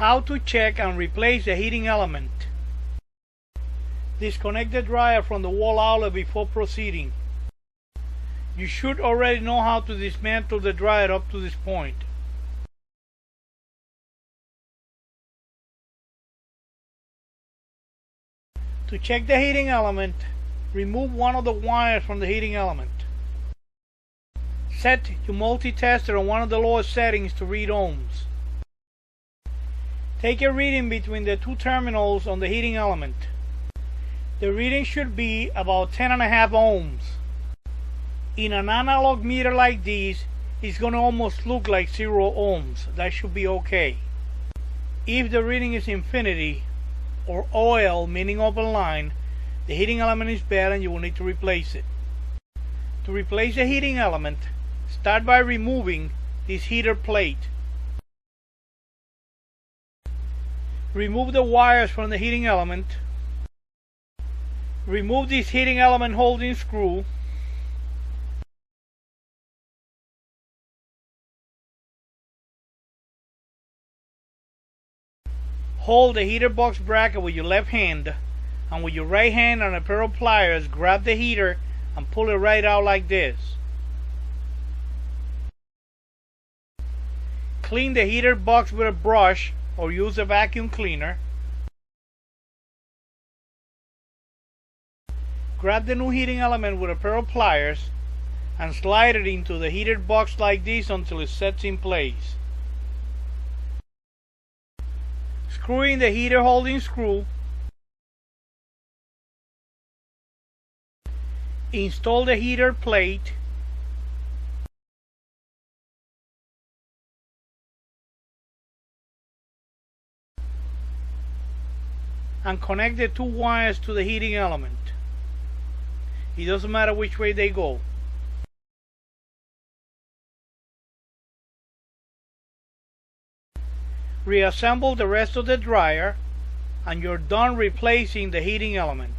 How to check and replace the heating element. Disconnect the dryer from the wall outlet before proceeding. You should already know how to dismantle the dryer up to this point. To check the heating element, remove one of the wires from the heating element. Set your multitester on one of the lowest settings to read ohms. Take a reading between the two terminals on the heating element. The reading should be about 10.5 ohms. In an analog meter like this, it's going to almost look like 0 ohms. That should be okay. If the reading is infinity, or OL, meaning open line, the heating element is bad and you will need to replace it. To replace the heating element, start by removing this heater plate. Remove the wires from the heating element. Remove this heating element holding screw. Hold the heater box bracket with your left hand, and with your right hand on a pair of pliers, grab the heater and pull it right out like this. Clean the heater box with a brush or use a vacuum cleaner. Grab the new heating element with a pair of pliers and slide it into the heater box like this until it sets in place. Screw in the heater holding screw. Install the heater plate. And connect the two wires to the heating element. It doesn't matter which way they go. Reassemble the rest of the dryer and you're done replacing the heating element.